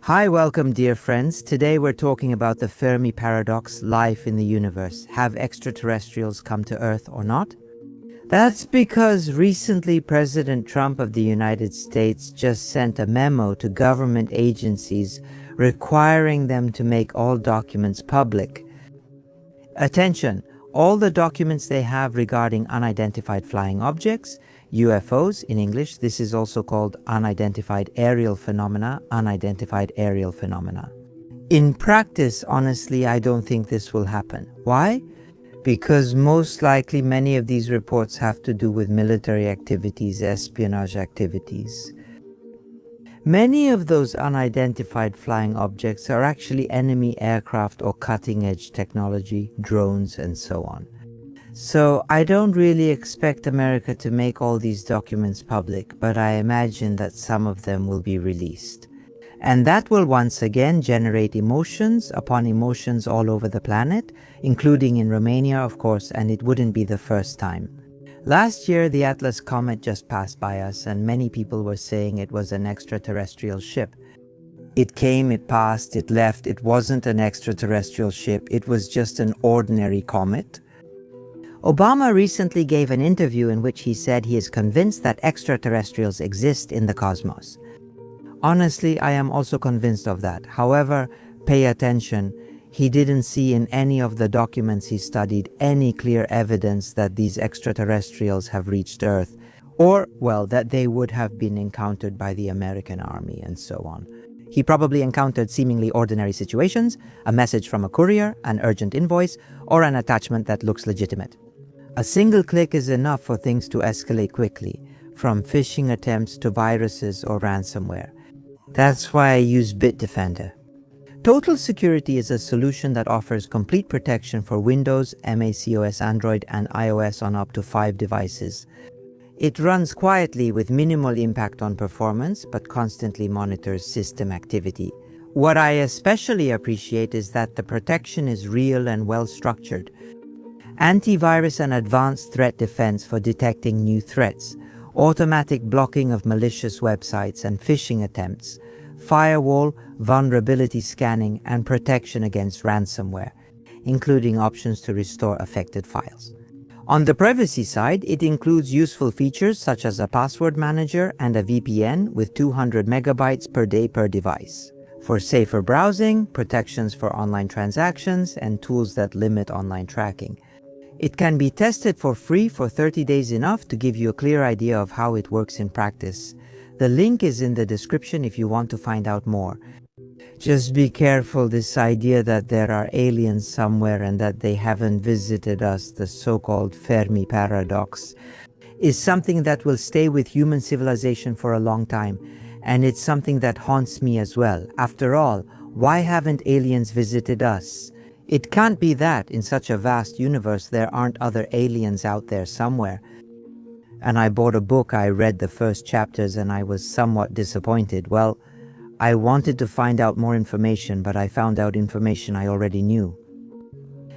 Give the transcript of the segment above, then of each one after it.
Hi, welcome dear friends. Today we're talking about the Fermi paradox, life in the universe. Have extraterrestrials come to Earth or not? That's because recently President Trump of the United States just sent a memo to government agencies requiring them to make all documents public. Attention! All the documents they have regarding unidentified flying objects, UFOs in English, this is also called unidentified aerial phenomena, unidentified aerial phenomena. In practice, honestly, I don't think this will happen. Why? Because most likely many of these reports have to do with military activities, espionage activities. Many of those unidentified flying objects are actually enemy aircraft or cutting-edge technology, drones, and so on. So I don't really expect America to make all these documents public, but I imagine that some of them will be released. And that will once again generate emotions upon emotions all over the planet, including in Romania, of course, and it wouldn't be the first time. Last year, the Atlas Comet just passed by us, and many people were saying it was an extraterrestrial ship. It came, it passed, it left. It wasn't an extraterrestrial ship. It was just an ordinary comet. Obama recently gave an interview in which he said he is convinced that extraterrestrials exist in the cosmos. Honestly, I am also convinced of that. However, pay attention. He didn't see in any of the documents he studied any clear evidence that these extraterrestrials have reached Earth, or, well, that they would have been encountered by the American army and so on. He probably encountered seemingly ordinary situations, a message from a courier, an urgent invoice, or an attachment that looks legitimate. A single click is enough for things to escalate quickly, from phishing attempts to viruses or ransomware. That's why I use Bitdefender. Total Security is a solution that offers complete protection for Windows, macOS, Android, and iOS on up to 5 devices. It runs quietly with minimal impact on performance, but constantly monitors system activity. What I especially appreciate is that the protection is real and well structured. Antivirus and advanced threat defense for detecting new threats, automatic blocking of malicious websites and phishing attempts, firewall, vulnerability scanning, and protection against ransomware, including options to restore affected files. On the privacy side, it includes useful features such as a password manager and a VPN with 200 megabytes per day per device. For safer browsing, protections for online transactions, and tools that limit online tracking. It can be tested for free for 30 days, enough to give you a clear idea of how it works in practice. The link is in the description if you want to find out more. Just be careful, this idea that there are aliens somewhere and that they haven't visited us, the so-called Fermi paradox, is something that will stay with human civilization for a long time. And it's something that haunts me as well. After all, why haven't aliens visited us? It can't be that in such a vast universe there aren't other aliens out there somewhere. And I bought a book, I read the first chapters and I was somewhat disappointed. Well, I wanted to find out more information, but I found out information I already knew.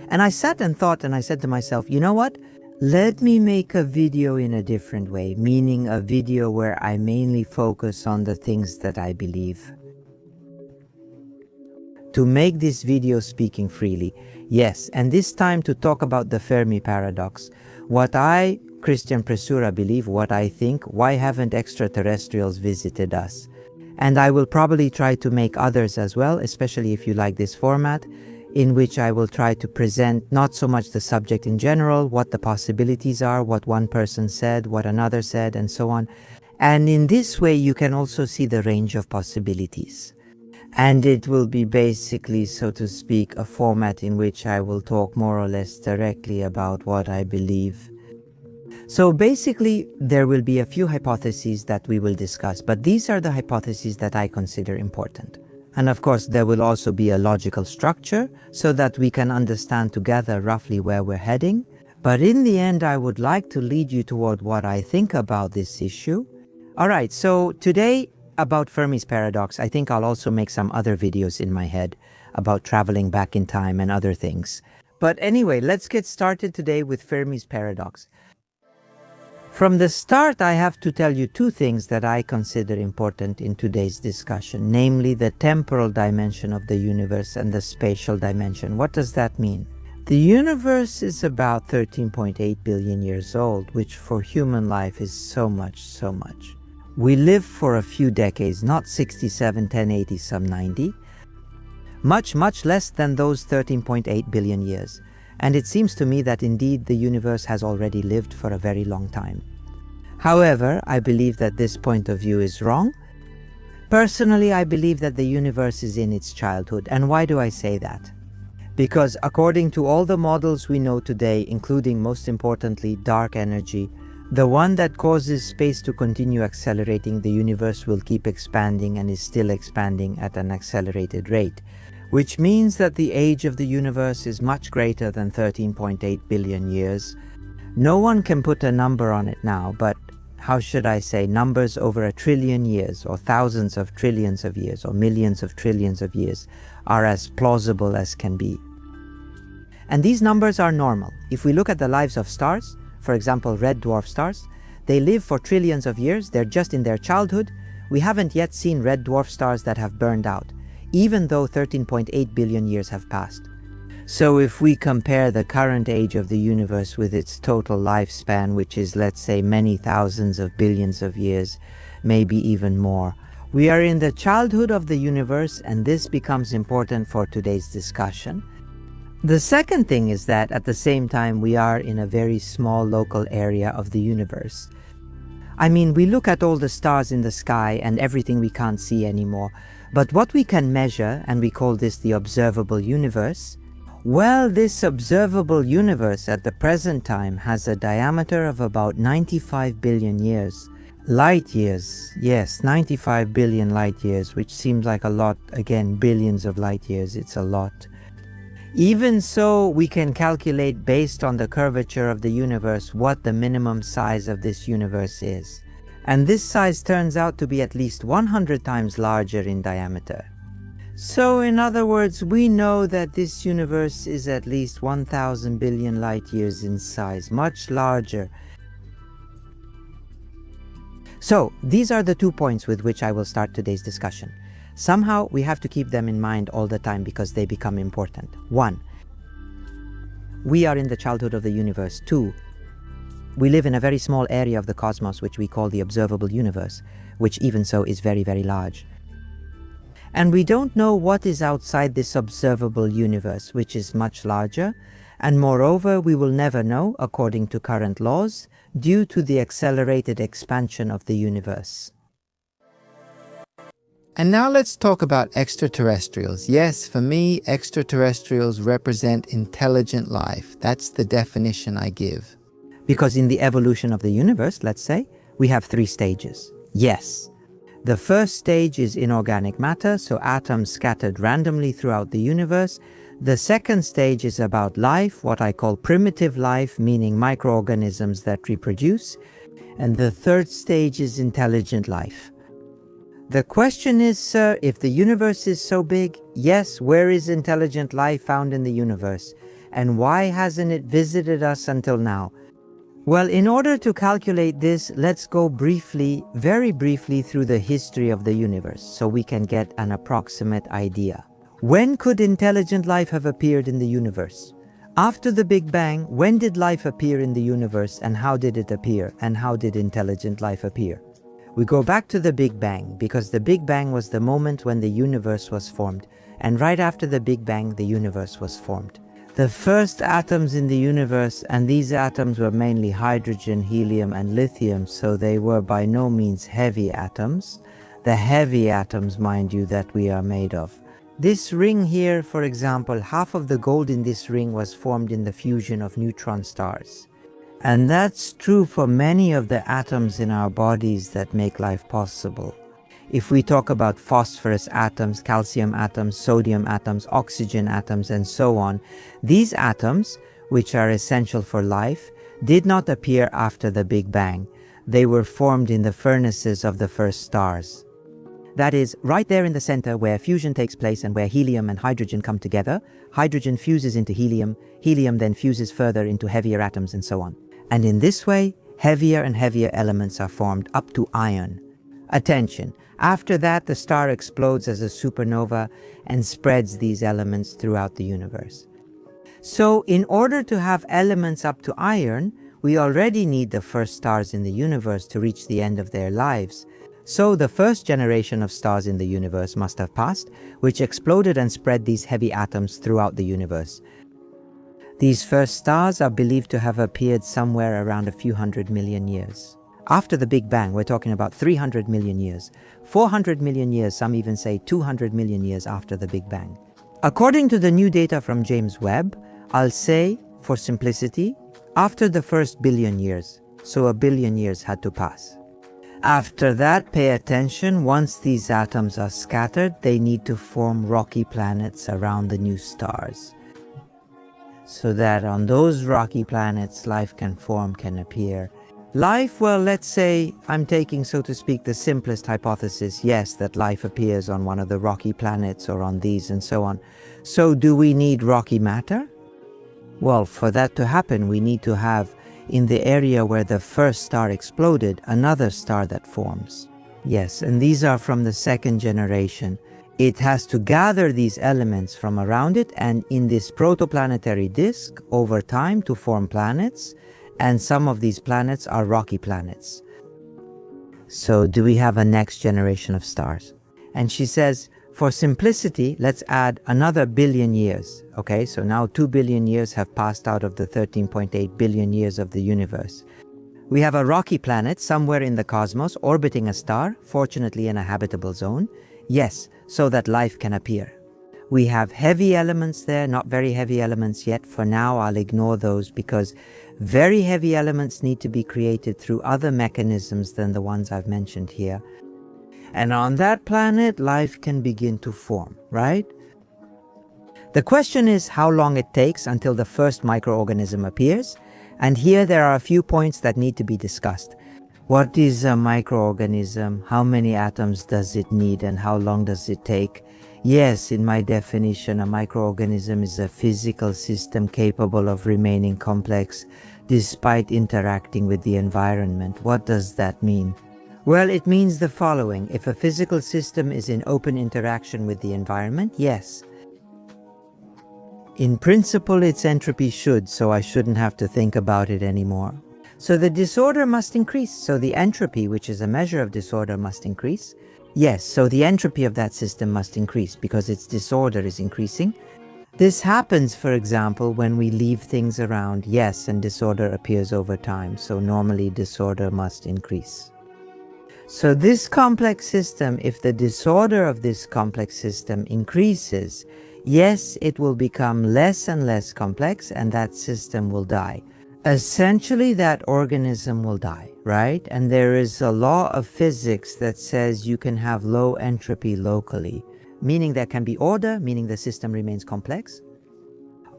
And I sat and thought and I said to myself, you know what? Let me make a video in a different way, meaning a video where I mainly focus on the things that I believe. To make this video speaking freely, yes, and this time to talk about the Fermi paradox. What I, Christian Presura, believe, what I think, why haven't extraterrestrials visited us? And I will probably try to make others as well, especially if you like this format, in which I will try to present not so much the subject in general, what the possibilities are, what one person said, what another said, and so on. And in this way you can also see the range of possibilities. And it will be basically, so to speak, a format in which I will talk more or less directly about what I believe. So basically, there will be a few hypotheses that we will discuss, but these are the hypotheses that I consider important. And of course, there will also be a logical structure so that we can understand together roughly where we're heading. But in the end, I would like to lead you toward what I think about this issue. Alright, so today, about Fermi's paradox, I think I'll also make some other videos in my head about traveling back in time and other things. But anyway, let's get started today with Fermi's paradox. From the start, I have to tell you two things that I consider important in today's discussion, namely the temporal dimension of the universe and the spatial dimension. What does that mean? The universe is about 13.8 billion years old, which for human life is so much, so much. We live for a few decades, not 67, 10, 80, some 90. Much, much less than those 13.8 billion years. And it seems to me that indeed the universe has already lived for a very long time. However, I believe that this point of view is wrong. Personally, I believe that the universe is in its childhood. And why do I say that? Because according to all the models we know today, including most importantly dark energy, the one that causes space to continue accelerating, the universe will keep expanding and is still expanding at an accelerated rate, which means that the age of the universe is much greater than 13.8 billion years. No one can put a number on it now, but how should I say, numbers over 1 trillion years, or thousands of trillions of years, or millions of trillions of years are as plausible as can be. And these numbers are normal. If we look at the lives of stars, for example red dwarf stars, they live for trillions of years, they're just in their childhood. We haven't yet seen red dwarf stars that have burned out, even though 13.8 billion years have passed. So if we compare the current age of the universe with its total lifespan, which is, let's say, many thousands of billions of years, maybe even more, we are in the childhood of the universe, and this becomes important for today's discussion. The second thing is that at the same time we are in a very small local area of the universe. I mean, we look at all the stars in the sky and everything we can't see anymore, but what we can measure, and we call this the observable universe, well, this observable universe at the present time has a diameter of about 95 billion years. Light years, yes, 95 billion light years, which seems like a lot. Again, billions of light years, it's a lot. Even so, we can calculate based on the curvature of the universe what the minimum size of this universe is. And this size turns out to be at least 100 times larger in diameter. So in other words, we know that this universe is at least 1,000 billion light years in size, much larger. So these are the 2 points with which I will start today's discussion. Somehow we have to keep them in mind all the time because they become important. 1. We are in the childhood of the universe. 2. We live in a very small area of the cosmos which we call the observable universe, which even so is very, very large. And we don't know what is outside this observable universe, which is much larger, and moreover we will never know, according to current laws, due to the accelerated expansion of the universe. And now let's talk about extraterrestrials. Yes, for me, extraterrestrials represent intelligent life. That's the definition I give. Because in the evolution of the universe, let's say, we have 3 stages. Yes. The first stage is inorganic matter, so atoms scattered randomly throughout the universe. The second stage is about life, what I call primitive life, meaning microorganisms that reproduce. And the third stage is intelligent life. The question is, sir, if the universe is so big, yes, where is intelligent life found in the universe? And why hasn't it visited us until now? Well, in order to calculate this, let's go briefly, very briefly, through the history of the universe, so we can get an approximate idea. When could intelligent life have appeared in the universe? After the Big Bang, when did life appear in the universe, and how did it appear, and how did intelligent life appear? We go back to the Big Bang, because the Big Bang was the moment when the universe was formed, and right after the Big Bang, the universe was formed. The first atoms in the universe, and these atoms were mainly hydrogen, helium, and lithium, so they were by no means heavy atoms. The heavy atoms, mind you, that we are made of. This ring here, for example, half of the gold in this ring was formed in the fusion of neutron stars. And that's true for many of the atoms in our bodies that make life possible. If we talk about phosphorus atoms, calcium atoms, sodium atoms, oxygen atoms, and so on, these atoms, which are essential for life, did not appear after the Big Bang. They were formed in the furnaces of the first stars. That is, right there in the center where fusion takes place and where helium and hydrogen come together, hydrogen fuses into helium, helium then fuses further into heavier atoms, and so on. And in this way, heavier and heavier elements are formed, up to iron. Attention, after that the star explodes as a supernova and spreads these elements throughout the universe. So in order to have elements up to iron, we already need the first stars in the universe to reach the end of their lives. So the first generation of stars in the universe must have passed, which exploded and spread these heavy atoms throughout the universe. These first stars are believed to have appeared somewhere around a few 100 million years. After the Big Bang, we're talking about 300 million years, 400 million years, some even say 200 million years after the Big Bang. According to the new data from James Webb, I'll say, for simplicity, after the first billion years, so a billion years had to pass. After that, pay attention, once these atoms are scattered, they need to form rocky planets around the new stars, so that on those rocky planets life can form, can appear. Life, well, let's say, I'm taking, so to speak, the simplest hypothesis, yes, that life appears on one of the rocky planets or on these and so on. So do we need rocky matter? Well, for that to happen, we need to have, in the area where the first star exploded, another star that forms. Yes, and these are from the second generation. It has to gather these elements from around it and in this protoplanetary disk over time to form planets, and some of these planets are rocky planets. So do we have a next generation of stars? And she says, for simplicity, let's add another billion years. Okay, so now 2 billion years have passed out of the 13.8 billion years of the universe. We have a rocky planet somewhere in the cosmos orbiting a star, fortunately in a habitable zone. Yes, so that life can appear. We have heavy elements there, not very heavy elements yet. For now, I'll ignore those because very heavy elements need to be created through other mechanisms than the ones I've mentioned here. And on that planet, life can begin to form, right? The question is how long it takes until the first microorganism appears. And here there are a few points that need to be discussed. What is a microorganism? How many atoms does it need and how long does it take? Yes, in my definition, a microorganism is a physical system capable of remaining complex despite interacting with the environment. What does that mean? Well, it means the following. If a physical system is in open interaction with the environment, yes. In principle, its entropy should, so I shouldn't have to think about it anymore. So the disorder must increase, so the entropy, which is a measure of disorder, must increase. Yes, so the entropy of that system must increase because its disorder is increasing. This happens, for example, when we leave things around, yes, and disorder appears over time, so normally disorder must increase. So this complex system, if the disorder of this complex system increases, yes, it will become less and less complex and that system will die. Essentially, that organism will die, right? And there is a law of physics that says you can have low entropy locally, meaning there can be order, meaning the system remains complex.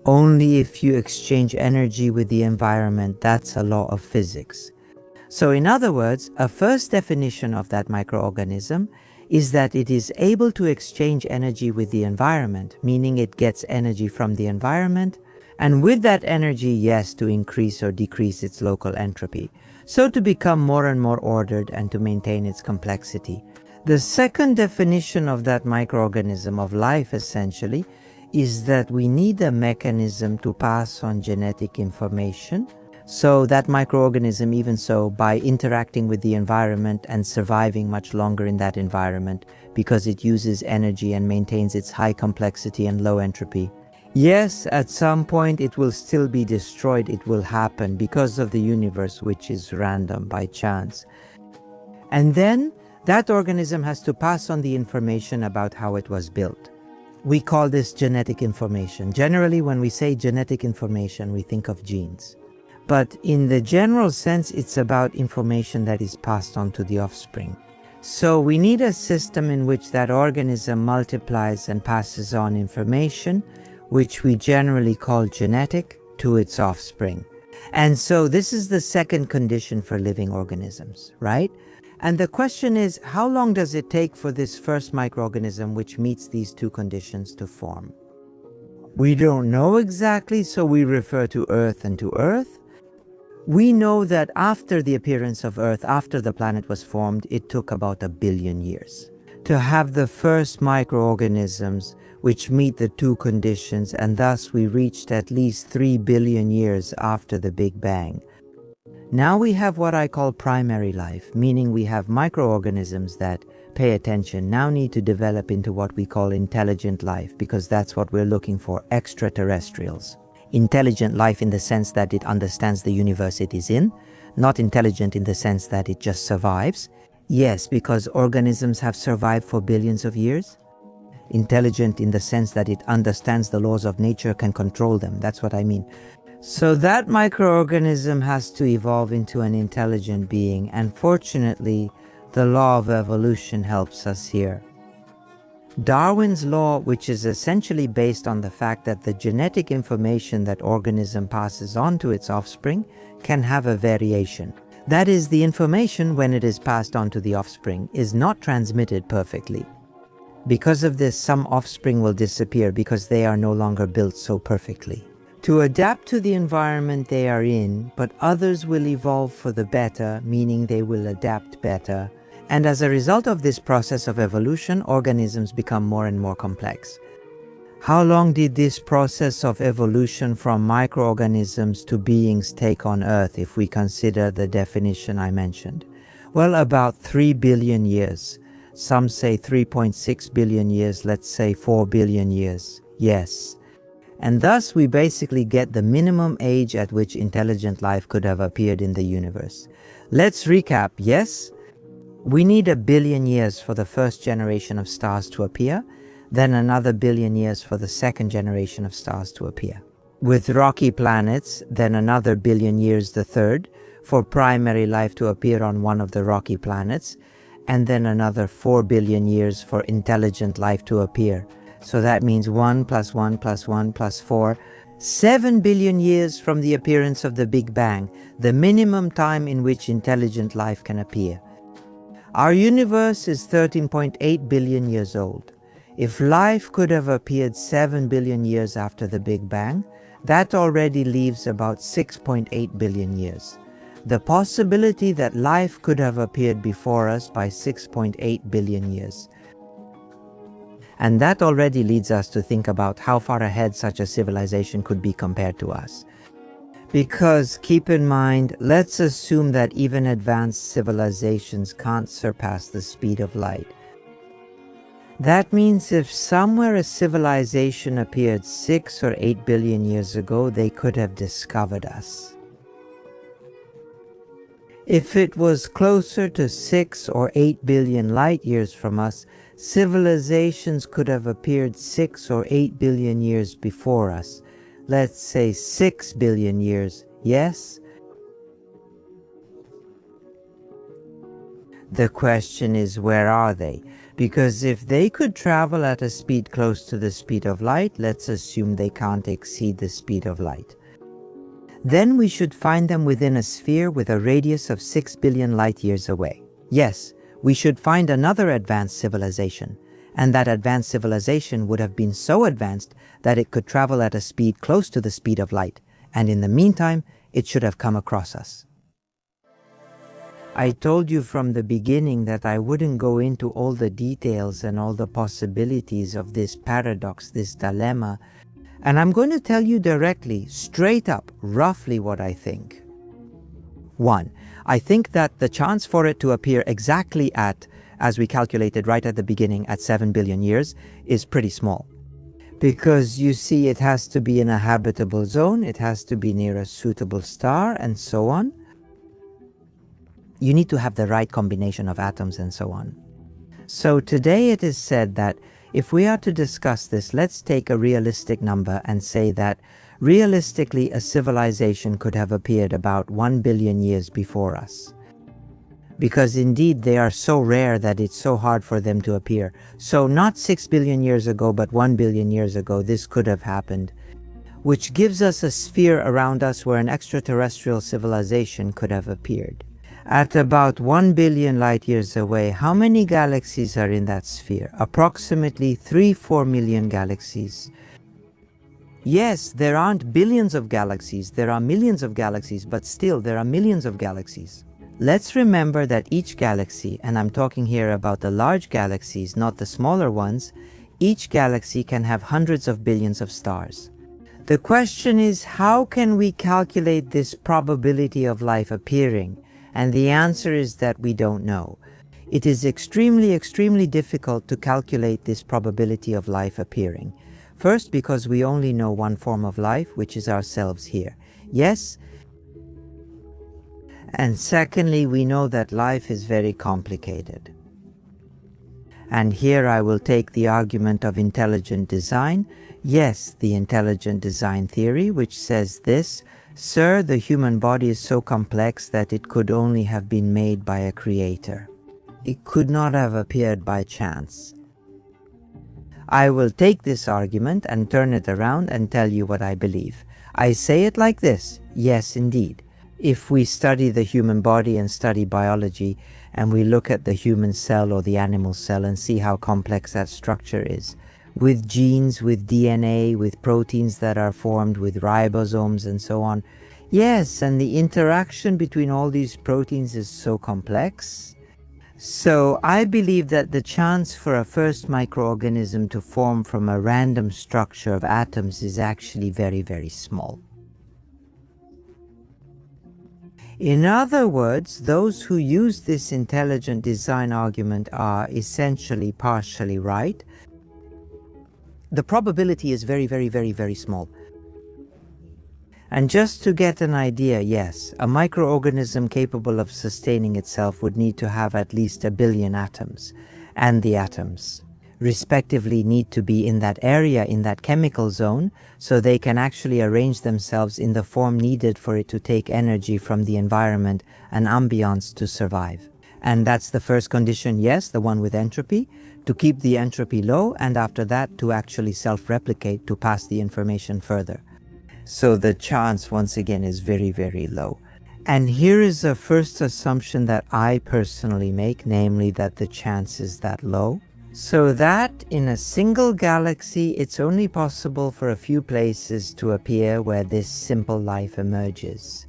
Only if you exchange energy with the environment, that's a law of physics. So in other words, a first definition of that microorganism is that it is able to exchange energy with the environment, meaning it gets energy from the environment, and with that energy, yes, to increase or decrease its local entropy, so to become more and more ordered and to maintain its complexity. The second definition of that microorganism of life, essentially, is that we need a mechanism to pass on genetic information. So that microorganism, even so, by interacting with the environment and surviving much longer in that environment because it uses energy and maintains its high complexity and low entropy. Yes, at some point it will still be destroyed, it will happen because of the universe, which is random by chance. And then that organism has to pass on the information about how it was built. We call this genetic information. Generally, when we say genetic information, we think of genes. But in the general sense, it's about information that is passed on to the offspring. So we need a system in which that organism multiplies and passes on information, which we generally call genetic, to its offspring. And so this is the second condition for living organisms, right? And the question is, how long does it take for this first microorganism which meets these two conditions to form? We don't know exactly, so we refer to Earth and to Earth. We know that after the appearance of Earth, after the planet was formed, it took about 1 billion years to have the first microorganisms which meet the two conditions, and thus we reached at least 3 billion years after the Big Bang. Now we have what I call primary life, meaning we have microorganisms that, pay attention, now need to develop into what we call intelligent life, because that's what we're looking for, extraterrestrials. Intelligent life in the sense that it understands the universe it is in, not intelligent in the sense that it just survives. Yes, because organisms have survived for billions of years. Intelligent in the sense that it understands the laws of nature, can control them. That's what I mean. So that microorganism has to evolve into an intelligent being, and fortunately, the law of evolution helps us here. Darwin's law, which is essentially based on the fact that the genetic information that organism passes on to its offspring can have a variation. That is, the information, when it is passed on to the offspring, is not transmitted perfectly. Because of this, some offspring will disappear because they are no longer built so perfectly to adapt to the environment they are in, but others will evolve for the better, meaning they will adapt better. And as a result of this process of evolution, organisms become more and more complex. How long did this process of evolution from microorganisms to beings take on Earth, if we consider the definition I mentioned? Well, about 3 billion years. Some say 3.6 billion years, let's say 4 billion years. Yes. And thus we basically get the minimum age at which intelligent life could have appeared in the universe. Let's recap, yes? We need 1 billion years for the first generation of stars to appear, then another 1 billion years for the second generation of stars to appear. With rocky planets, then another 1 billion years the third, for primary life to appear on one of the rocky planets, and then another 4 billion years for intelligent life to appear. So that means 1 plus 1 plus 1 plus 4, 7 billion years from the appearance of the Big Bang, the minimum time in which intelligent life can appear. Our universe is 13.8 billion years old. If life could have appeared 7 billion years after the Big Bang, that already leaves about 6.8 billion years. The possibility that life could have appeared before us by 6.8 billion years. And that already leads us to think about how far ahead such a civilization could be compared to us. Because, keep in mind, let's assume that even advanced civilizations can't surpass the speed of light. That means if somewhere a civilization appeared 6 or 8 billion years ago, they could have discovered us. If it was closer to 6 or 8 billion light years from us, civilizations could have appeared 6 or 8 billion years before us. Let's say 6 billion years, yes? The question is, where are they? Because if they could travel at a speed close to the speed of light, let's assume they can't exceed the speed of light. Then we should find them within a sphere with a radius of 6 billion light years away. Yes, we should find another advanced civilization, and that advanced civilization would have been so advanced that it could travel at a speed close to the speed of light, and in the meantime, it should have come across us. I told you from the beginning that I wouldn't go into all the details and all the possibilities of this paradox, this dilemma, and I'm going to tell you directly, straight up, roughly what I think. 1. I think that the chance for it to appear exactly at, as we calculated right at the beginning, at 7 billion years, is pretty small. Because you see, it has to be in a habitable zone, it has to be near a suitable star, and so on. You need to have the right combination of atoms and so on. So today it is said that if we are to discuss this, let's take a realistic number and say that realistically a civilization could have appeared about 1 billion years before us. Because indeed they are so rare that it's so hard for them to appear. So not 6 billion years ago, but 1 billion years ago, this could have happened. Which gives us a sphere around us where an extraterrestrial civilization could have appeared. At about 1 billion light years away, how many galaxies are in that sphere? Approximately 3-4 million galaxies. Yes, there aren't billions of galaxies, there are millions of galaxies, but still there are millions of galaxies. Let's remember that each galaxy, and I'm talking here about the large galaxies, not the smaller ones, each galaxy can have hundreds of billions of stars. The question is, how can we calculate this probability of life appearing? And the answer is that we don't know. It is extremely, extremely difficult to calculate this probability of life appearing. First, because we only know one form of life, which is ourselves here. Yes? And secondly, we know that life is very complicated. And here I will take the argument of intelligent design. Yes, the intelligent design theory, which says this: Sir, the human body is so complex that it could only have been made by a creator. It could not have appeared by chance. I will take this argument and turn it around and tell you what I believe. I say it like this: yes, indeed. If we study the human body and study biology, and we look at the human cell or the animal cell and see how complex that structure is, with genes, with DNA, with proteins that are formed, with ribosomes and so on. Yes, and the interaction between all these proteins is so complex. So I believe that the chance for a first microorganism to form from a random structure of atoms is actually very, very small. In other words, those who use this intelligent design argument are essentially partially right. The probability is very, very, very, very small. And just to get an idea, yes, a microorganism capable of sustaining itself would need to have at least 1 billion atoms, and the atoms respectively need to be in that area, in that chemical zone, so they can actually arrange themselves in the form needed for it to take energy from the environment and ambience to survive. And that's the first condition, yes, the one with entropy, to keep the entropy low, and after that to actually self-replicate, to pass the information further. So the chance, once again, is very, very low. And here is a first assumption that I personally make, namely that the chance is that low. So that in a single galaxy, it's only possible for a few places to appear where this simple life emerges.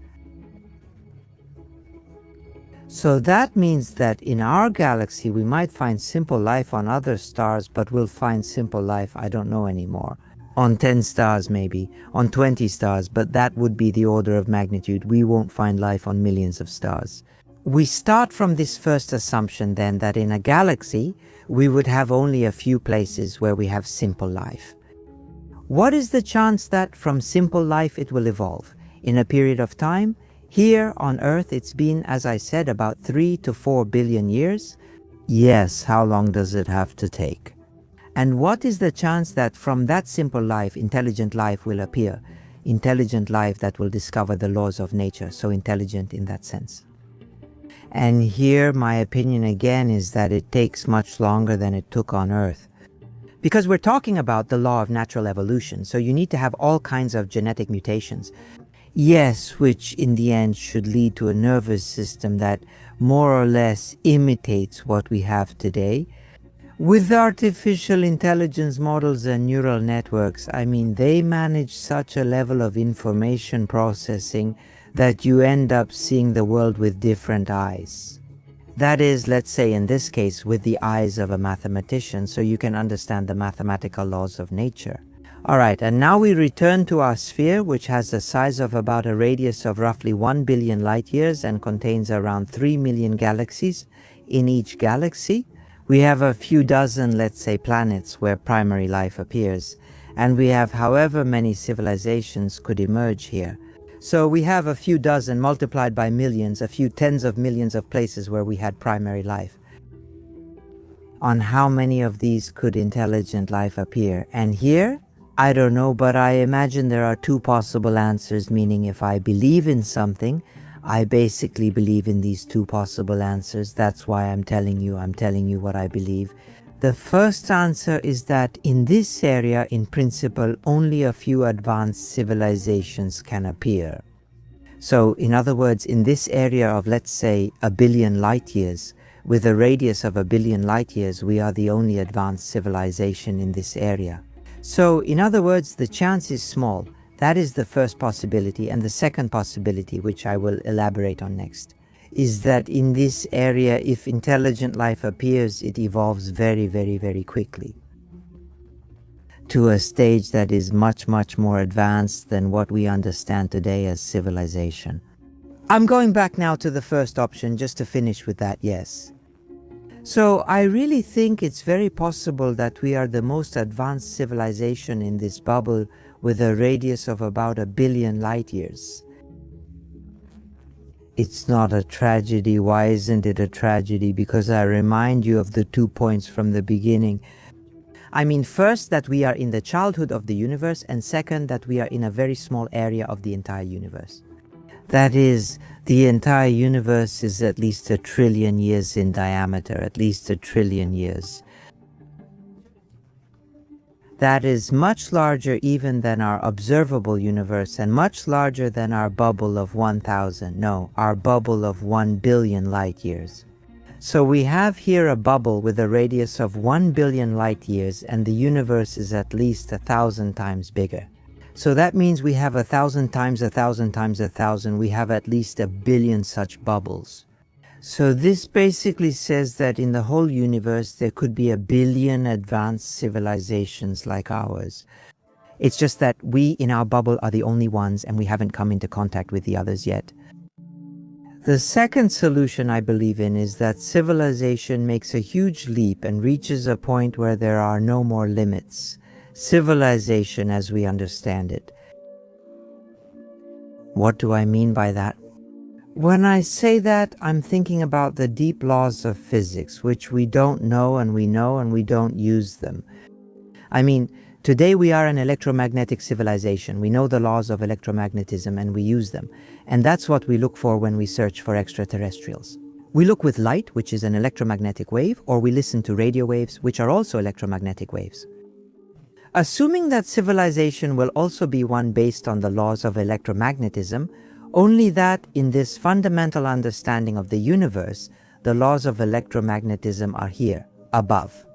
So that means that in our galaxy, we might find simple life on other stars, but we'll find simple life, I don't know anymore, on 10 stars maybe, on 20 stars, but that would be the order of magnitude. We won't find life on millions of stars. We start from this first assumption then that in a galaxy, we would have only a few places where we have simple life. What is the chance that from simple life it will evolve? In a period of time? Here on Earth it's been, as I said, about 3 to 4 billion years. Yes, how long does it have to take? And what is the chance that from that simple life, intelligent life will appear? Intelligent life that will discover the laws of nature, so intelligent in that sense. And here my opinion again is that it takes much longer than it took on Earth. Because we're talking about the law of natural evolution, so you need to have all kinds of genetic mutations. Yes, which in the end should lead to a nervous system that more or less imitates what we have today. With artificial intelligence models and neural networks, I mean, they manage such a level of information processing that you end up seeing the world with different eyes. That is, let's say in this case, with the eyes of a mathematician, so you can understand the mathematical laws of nature. Alright, and now we return to our sphere, which has the size of about a radius of roughly 1 billion light years and contains around 3 million galaxies. In each galaxy, we have a few dozen, let's say, planets where primary life appears, and we have however many civilizations could emerge here. So we have a few dozen multiplied by millions, a few tens of millions of places where we had primary life. On how many of these could intelligent life appear? And here, I don't know, but I imagine there are two possible answers, meaning if I believe in something, I basically believe in these two possible answers. That's why I'm telling you what I believe. The first answer is that in this area, in principle, only a few advanced civilizations can appear. So, in other words, in this area of, let's say, 1 billion light years, with a radius of 1 billion light years, we are the only advanced civilization in this area. So, in other words, the chance is small. That is the first possibility. And the second possibility, which I will elaborate on next, is that in this area, if intelligent life appears, it evolves very, very, very quickly to a stage that is much, much more advanced than what we understand today as civilization. I'm going back now to the first option just to finish with that, yes. So I really think it's very possible that we are the most advanced civilization in this bubble with a radius of about 1 billion light years. It's not a tragedy. Why isn't it a tragedy? Because I remind you of the 2 points from the beginning. I mean, first, that we are in the childhood of the universe, and second, that we are in a very small area of the entire universe. That is, the entire universe is at least 1 trillion years in diameter, at least 1 trillion years. That is much larger even than our observable universe, and much larger than our bubble of 1,000, no, our bubble of 1 billion light years. So we have here a bubble with a radius of 1 billion light years, and the universe is at least 1,000 times bigger. So that means we have 1,000 times 1,000 times 1,000, we have at least 1 billion such bubbles. So this basically says that in the whole universe there could be 1 billion advanced civilizations like ours. It's just that we in our bubble are the only ones, and we haven't come into contact with the others yet. The second solution I believe in is that civilization makes a huge leap and reaches a point where there are no more limits. Civilization as we understand it. What do I mean by that? When I say that, I'm thinking about the deep laws of physics, which we don't know and we don't use them. I mean, today we are an electromagnetic civilization. We know the laws of electromagnetism and we use them. And that's what we look for when we search for extraterrestrials. We look with light, which is an electromagnetic wave, or we listen to radio waves, which are also electromagnetic waves. Assuming that civilization will also be one based on the laws of electromagnetism, only that in this fundamental understanding of the universe, the laws of electromagnetism are here, above.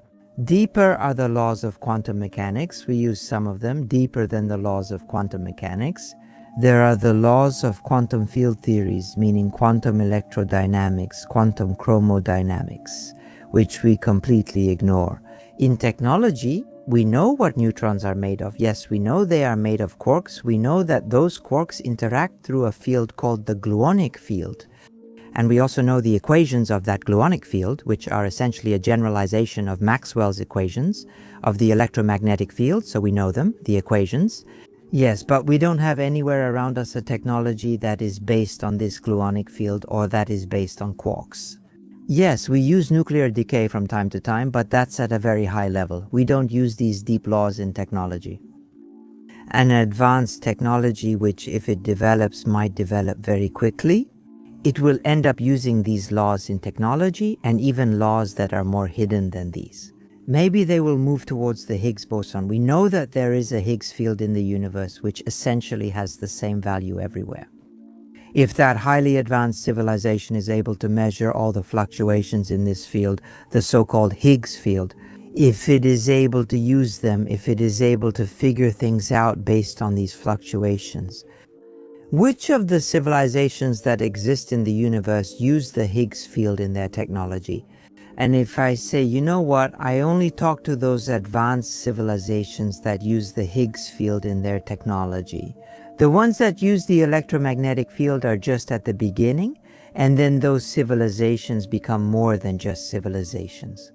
Deeper are the laws of quantum mechanics. We use some of them, deeper than the laws of quantum mechanics. There are the laws of quantum field theories, meaning quantum electrodynamics, quantum chromodynamics, which we completely ignore. In technology, we know what neutrons are made of. Yes, we know they are made of quarks. We know that those quarks interact through a field called the gluonic field. And we also know the equations of that gluonic field, which are essentially a generalization of Maxwell's equations of the electromagnetic field, so we know them, the equations. Yes, but we don't have anywhere around us a technology that is based on this gluonic field or that is based on quarks. Yes, we use nuclear decay from time to time, but that's at a very high level. We don't use these deep laws in technology. An advanced technology which, if it develops, might develop very quickly, it will end up using these laws in technology and even laws that are more hidden than these. Maybe they will move towards the Higgs boson. We know that there is a Higgs field in the universe which essentially has the same value everywhere. If that highly advanced civilization is able to measure all the fluctuations in this field, the so-called Higgs field, if it is able to use them, if it is able to figure things out based on these fluctuations, which of the civilizations that exist in the universe use the Higgs field in their technology? And if I say, you know what, I only talk to those advanced civilizations that use the Higgs field in their technology. The ones that use the electromagnetic field are just at the beginning, and then those civilizations become more than just civilizations.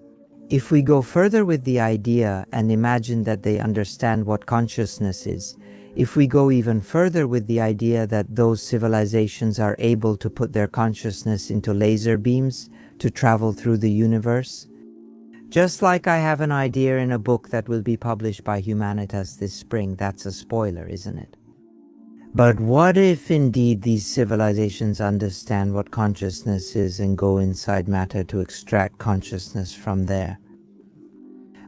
If we go further with the idea and imagine that they understand what consciousness is, if we go even further with the idea that those civilizations are able to put their consciousness into laser beams to travel through the universe, just like I have an idea in a book that will be published by Humanitas this spring, that's a spoiler, isn't it? But what if indeed these civilizations understand what consciousness is and go inside matter to extract consciousness from there?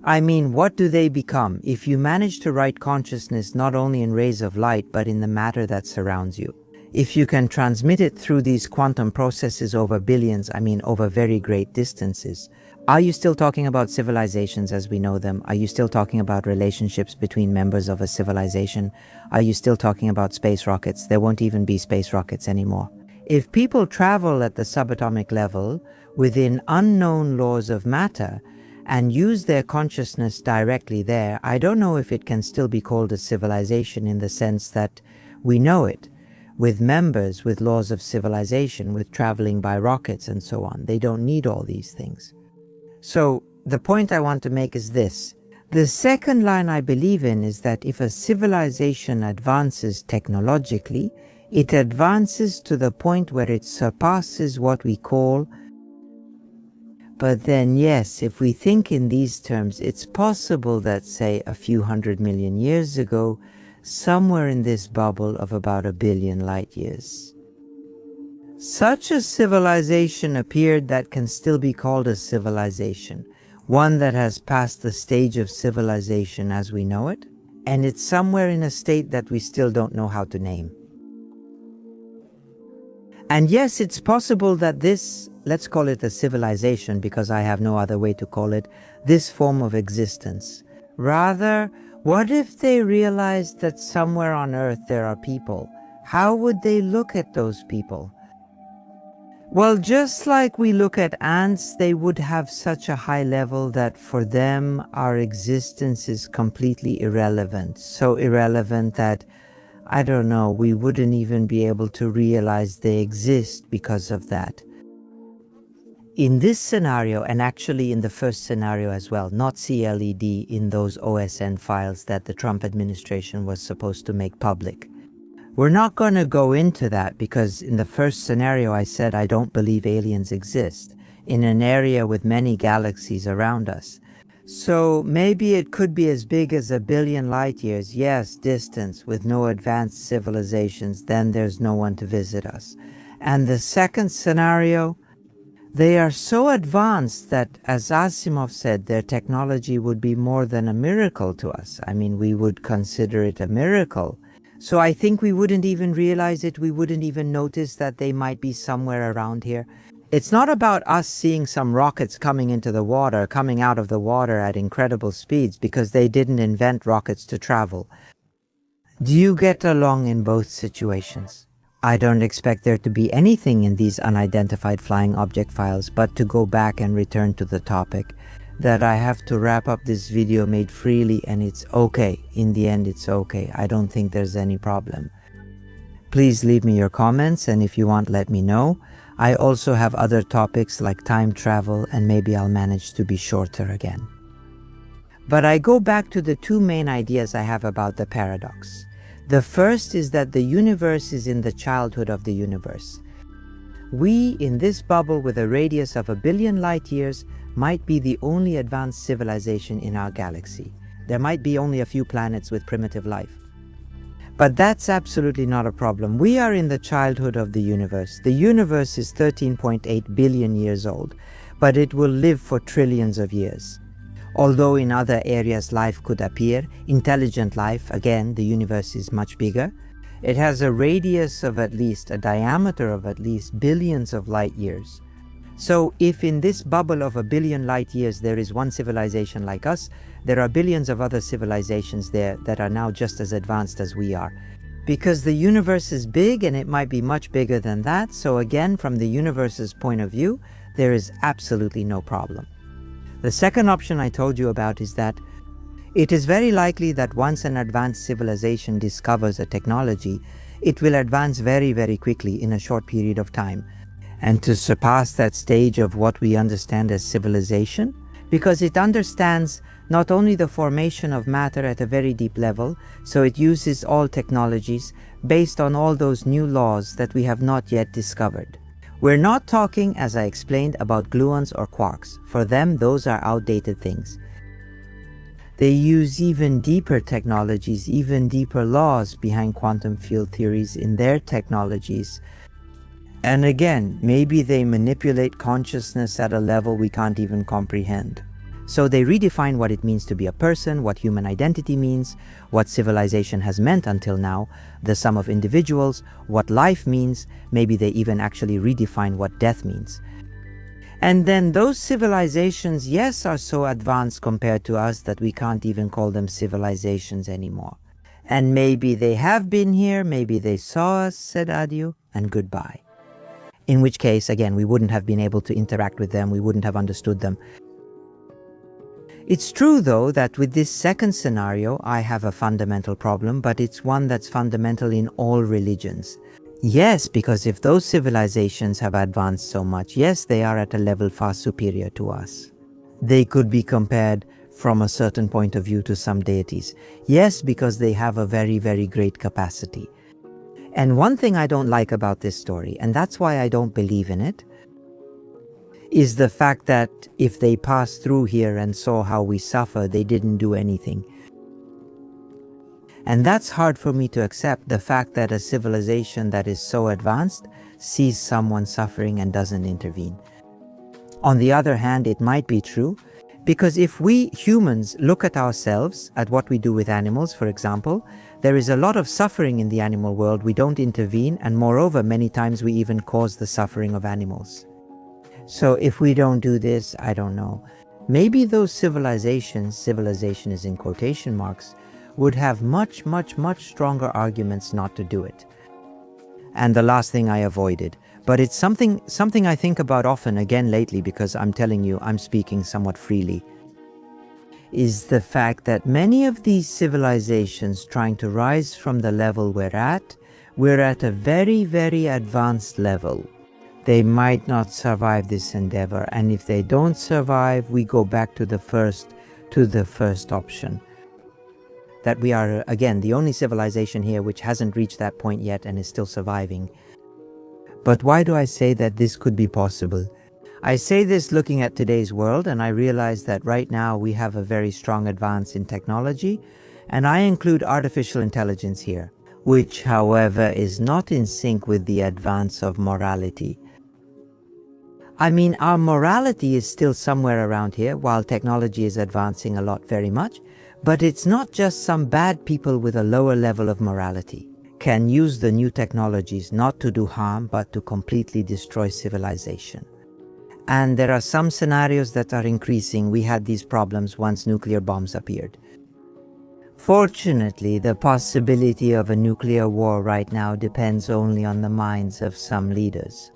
I mean, what do they become if you manage to write consciousness not only in rays of light but in the matter that surrounds you? If you can transmit it through these quantum processes over billions, I mean over very great distances, Are you still talking about civilizations as we know them? Are you still talking about relationships between members of a civilization? Are you still talking about space rockets? There won't even be space rockets anymore. If people travel at the subatomic level within unknown laws of matter and use their consciousness directly there, I don't know if it can still be called a civilization in the sense that we know it, with members, with laws of civilization, with traveling by rockets and so on. They don't need all these things. So the point I want to make is this. The second line I believe in is that if a civilization advances technologically, it advances to the point where it surpasses what we call. But then yes, if we think in these terms, it's possible that, say, a few 100 million years ago, somewhere in this bubble of about 1 billion light years, such a civilization appeared that can still be called a civilization, one that has passed the stage of civilization as we know it, and it's somewhere in a state that we still don't know how to name. And yes, it's possible that this, let's call it a civilization because I have no other way to call it, this form of existence. Rather, what if they realized that somewhere on Earth there are people? How would they look at those people? Well, just like we look at ants, they would have such a high level that for them our existence is completely irrelevant. So irrelevant that, I don't know, we wouldn't even be able to realize they exist because of that. In this scenario, and actually in the first scenario as well, not CLED in those OSN files that the Trump administration was supposed to make public. We're not going to go into that because in the first scenario I said I don't believe aliens exist in an area with many galaxies around us. So maybe it could be as big as 1 billion light years, yes, distance, with no advanced civilizations, then there's no one to visit us. And the second scenario, they are so advanced that, as Asimov said, their technology would be more than a miracle to us. I mean, we would consider it a miracle. So I think we wouldn't even realize it, we wouldn't even notice that they might be somewhere around here. It's not about us seeing some rockets coming into the water, coming out of the water at incredible speeds, because they didn't invent rockets to travel. Do you get along in both situations? I don't expect there to be anything in these unidentified flying object files, but to go back and return to the topic, that I have to wrap up this video made freely, and it's okay. In the end, it's okay. I don't think there's any problem. Please leave me your comments, and if you want, let me know. I also have other topics like time travel, and maybe I'll manage to be shorter again. But I go back to the two main ideas I have about the paradox. The first is that the universe is in the childhood of the universe. We, in this bubble with a radius of 1 billion light years, might be the only advanced civilization in our galaxy. There might be only a few planets with primitive life. But that's absolutely not a problem. We are in the childhood of the universe. The universe is 13.8 billion years old, but it will live for trillions of years. Although in other areas life could appear, intelligent life, again, the universe is much bigger. It has a radius of a diameter of at least billions of light years. So if in this bubble of 1 billion light years there is one civilization like us, there are billions of other civilizations there that are now just as advanced as we are. Because the universe is big and it might be much bigger than that, so again, from the universe's point of view, there is absolutely no problem. The second option I told you about is that it is very likely that once an advanced civilization discovers a technology, it will advance very, very quickly in a short period of time. And to surpass that stage of what we understand as civilization, because it understands not only the formation of matter at a very deep level, so it uses all technologies based on all those new laws that we have not yet discovered. We're not talking, as I explained, about gluons or quarks. For them, those are outdated things. They use even deeper technologies, even deeper laws behind quantum field theories in their technologies. And again, maybe they manipulate consciousness at a level we can't even comprehend. So they redefine what it means to be a person, what human identity means, what civilization has meant until now, the sum of individuals, what life means, maybe they even actually redefine what death means. And then those civilizations, yes, are so advanced compared to us that we can't even call them civilizations anymore. And maybe they have been here, maybe they saw us, said adieu, and goodbye. In which case, again, we wouldn't have been able to interact with them, we wouldn't have understood them. It's true, though, that with this second scenario, I have a fundamental problem, but it's one that's fundamental in all religions. Yes, because if those civilizations have advanced so much, yes, they are at a level far superior to us. They could be compared from a certain point of view to some deities. Yes, because they have a very, very great capacity. And one thing I don't like about this story, and that's why I don't believe in it, is the fact that if they passed through here and saw how we suffer, they didn't do anything. And that's hard for me to accept, the fact that a civilization that is so advanced sees someone suffering and doesn't intervene. On the other hand, it might be true, because if we humans look at ourselves, at what we do with animals, for example, there is a lot of suffering in the animal world, we don't intervene, and moreover, many times we even cause the suffering of animals. So if we don't do this, I don't know. Maybe those civilizations, civilization is in quotation marks, would have much, much, much stronger arguments not to do it. And the last thing I avoided, but it's something I think about often again lately, because I'm telling you, I'm speaking somewhat freely, is the fact that many of these civilizations trying to rise from the level we're at a very, very advanced level. They might not survive this endeavor, and if they don't survive, we go back to the first option. That we are, again, the only civilization here which hasn't reached that point yet and is still surviving. But why do I say that this could be possible? I say this looking at today's world, and I realize that right now we have a very strong advance in technology, and I include artificial intelligence here, which, however, is not in sync with the advance of morality. I mean, our morality is still somewhere around here, while technology is advancing a lot very much, but it's not just some bad people with a lower level of morality can use the new technologies not to do harm, but to completely destroy civilization. And there are some scenarios that are increasing. We had these problems once nuclear bombs appeared. Fortunately, the possibility of a nuclear war right now depends only on the minds of some leaders.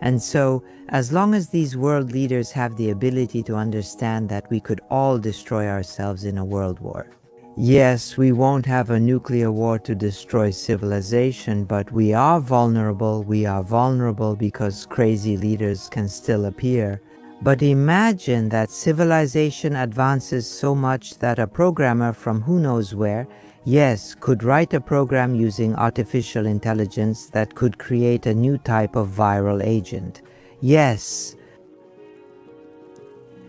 And so, as long as these world leaders have the ability to understand that we could all destroy ourselves in a world war. Yes, we won't have a nuclear war to destroy civilization, but we are vulnerable. We are vulnerable because crazy leaders can still appear. But imagine that civilization advances so much that a programmer from who knows where, yes, could write a program using artificial intelligence that could create a new type of viral agent. Yes.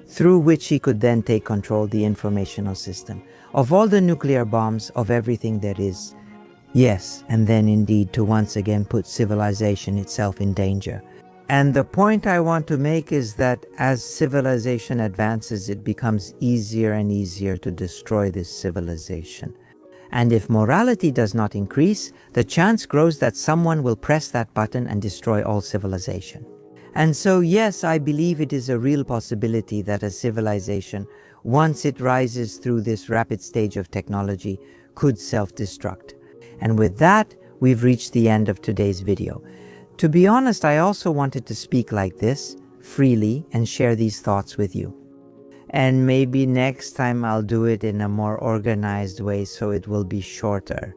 Through which he could then take control of the informational system, of all the nuclear bombs, of everything there is. Yes, and then indeed to once again put civilization itself in danger. And the point I want to make is that as civilization advances, it becomes easier and easier to destroy this civilization. And if morality does not increase, the chance grows that someone will press that button and destroy all civilization. And so yes, I believe it is a real possibility that a civilization, once it rises through this rapid stage of technology, could self-destruct. And with that, we've reached the end of today's video. To be honest, I also wanted to speak like this, freely, and share these thoughts with you. And maybe next time I'll do it in a more organized way so it will be shorter.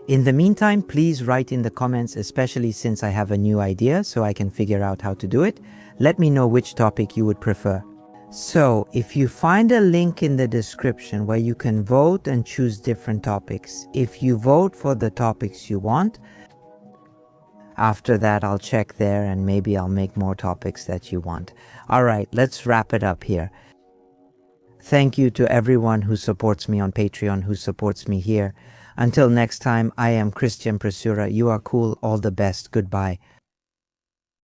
In the meantime, please write in the comments, especially since I have a new idea so I can figure out how to do it. Let me know which topic you would prefer. So, if you find a link in the description where you can vote and choose different topics, if you vote for the topics you want, after that I'll check there and maybe I'll make more topics that you want. Alright, let's wrap it up here. Thank you to everyone who supports me on Patreon, who supports me here. Until next time, I am Christian Prasura. You are cool. All the best. Goodbye.